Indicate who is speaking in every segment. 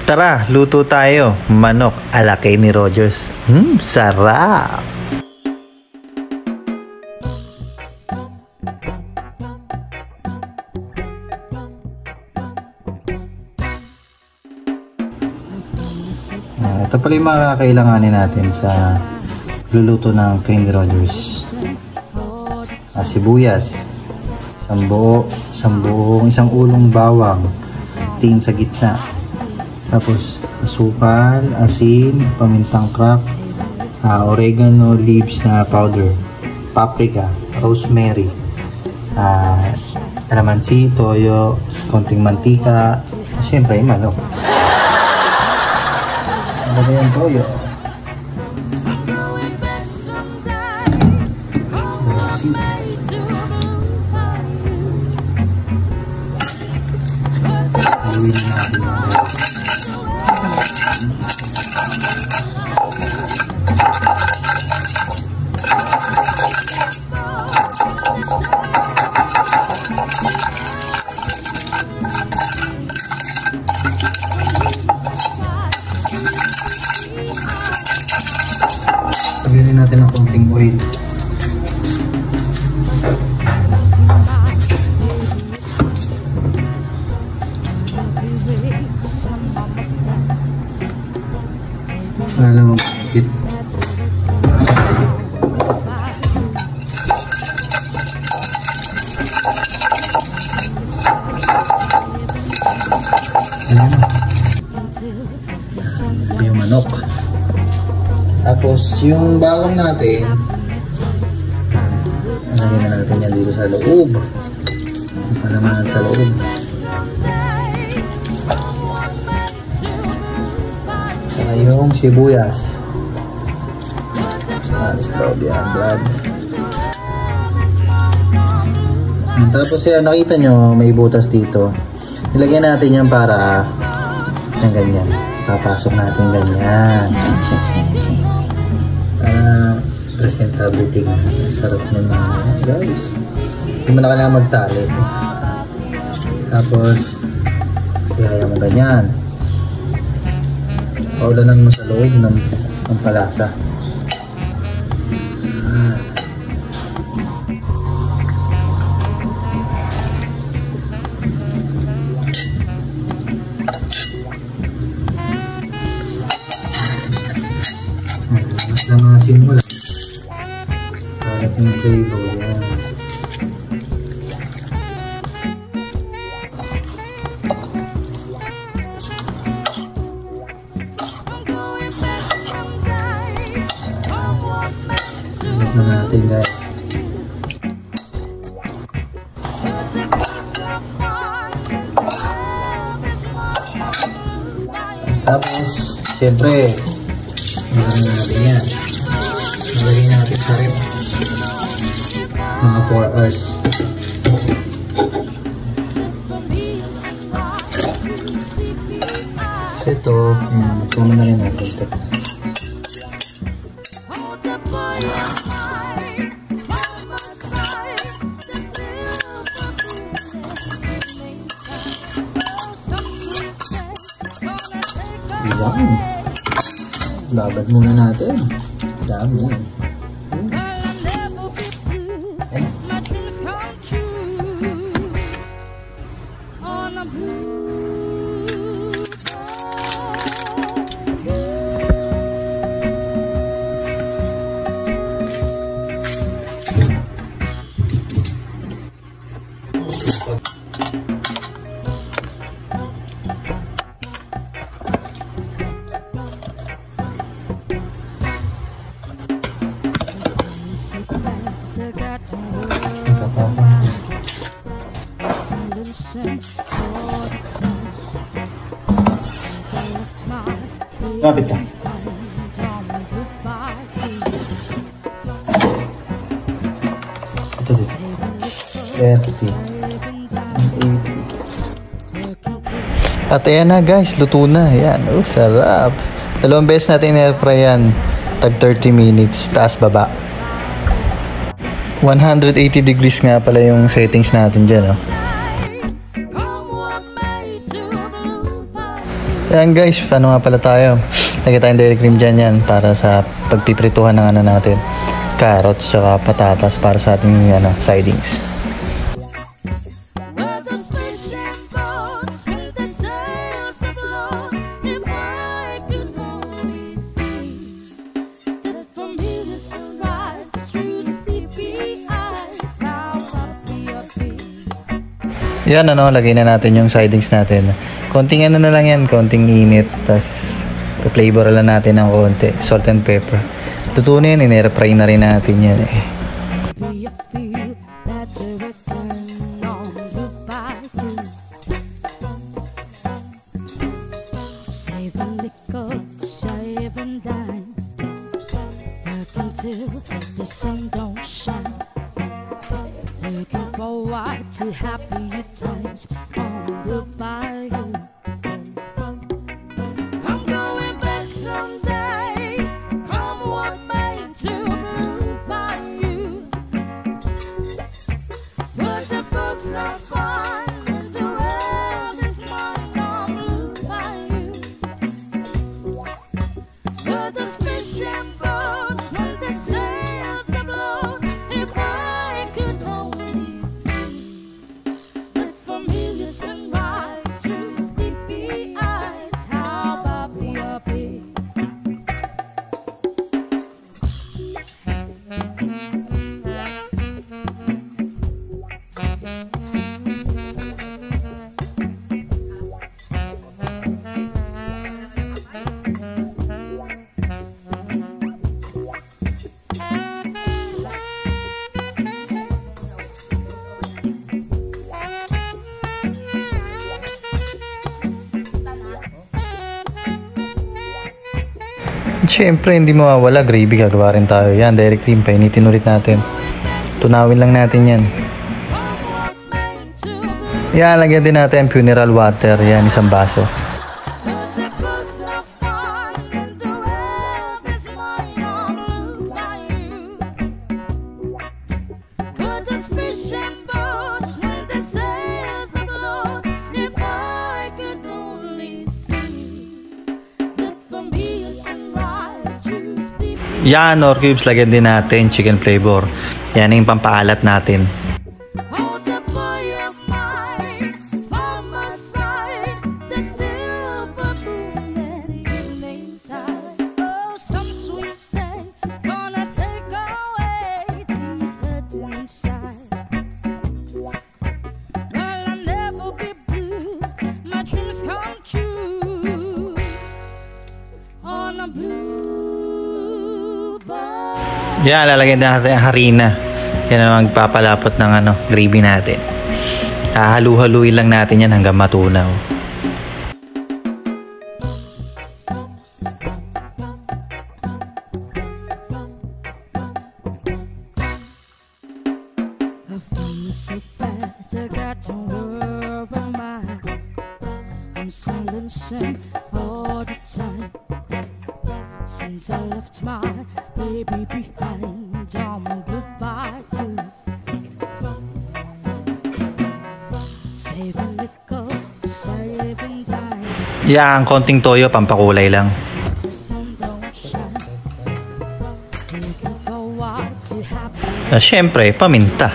Speaker 1: Tara, luto tayo. Manok ala Kenny Rogers. Sarap! Ito pala yung mga kakailanganin natin sa luluto ng Kenny Rogers. Sibuyas, isang ulong bawang, tin sa gitna. Tapos asukal, asin, pamintang crack, oregano leaves na powder, paprika, rosemary, kalamansi, toyo, konting mantika, siyempre yung manok. Lagay ang toyo. Asin. Haluin natin ang lagyan natin ng konting oil. Para lang magpapit. Ayan. Ito yung manok. Tapos yung bawang natin, lagyan na natin yan dito sa loob. Palamanan sa loob. Saka yung sibuyas. Sa loob yan, brad. Tapos yan, nakita nyo may butas dito. Ilagyan natin yan para ng ganyan. Papasok natin ganyan. Presentability nga. Sarap na mga guys. Hindi mo na kailangan magtali. Tapos kaya mo ganyan. Paulanan mo sa loob ng palasa. Lamasin mo lang. Kalat yung flavor yan. Kalat na natin guys. Tapos syempre ilagay natin yan. Ilagay natin sa rep mga 4 hours. So ito, magsama na rin natin ito. Yan. Labad muna natin. Dami. Lapit ka. Ito dito. Pepsi. At ayan na guys, luto na. Ayan, sarap. 2 beses natin i-airfry yan. Tag 30 minutes, taas baba. 180 degrees nga pala yung settings natin dyan, oh. Ayan guys, paano nga pala tayo? Lagyan tayong dairy cream dyan yan para sa pagpiprituhan ng ano natin. Carrots tsaka patatas para sa ating sidings. Yan lagay na natin yung sidings natin. Konting na lang yan, konting init. Tapos flavor lang natin ng konti. Salt and pepper. Tutuo na yan, in-airfry na rin natin yan eh.
Speaker 2: Looking forward to happier times on the bayou. I'm going back someday, come what may, to Blue Bayou. But the folks are fun and the world is mine on Blue Bayou. But the fishing boats when the sails are blown, if I could only see that familiar sunrise through sleepy eyes, how happy I'll be.
Speaker 1: Siyempre, hindi mawawala. Gravy, gagawa rin tayo. Yan, dairy cream. Painitin ulit natin. Tunawin lang natin yan. Yan, lagyan din natin funeral water. Yan, isang baso. Yan, or cubes, lagyan din natin chicken flavor. Yan yung pampaalat natin. Yan, lalagyan natin ang harina. Yan ang magpapalapot ng gravy natin. Halu-haluin lang natin yan hanggang matunaw.
Speaker 2: Since I left my baby behind on Blue Bayou, saving liquor, saving dime.
Speaker 1: Yan, konting toyo, pampakulay lang.
Speaker 2: The sun don't shine. Looking forward to happy.
Speaker 1: Siyempre, paminta.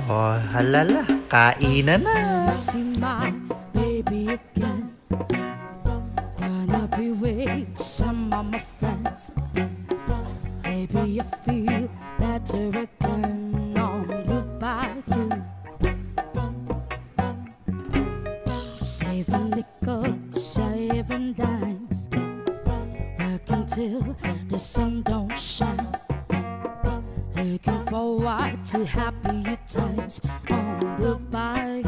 Speaker 1: Oh, halala, kainan na.
Speaker 2: See my baby again. Gonna be with some of my friends. Maybe I feel better again on Blue Bayou. Saving liquor, saving dimes. Working till the sun don't shine. Looking forward to happier times on Goodbye,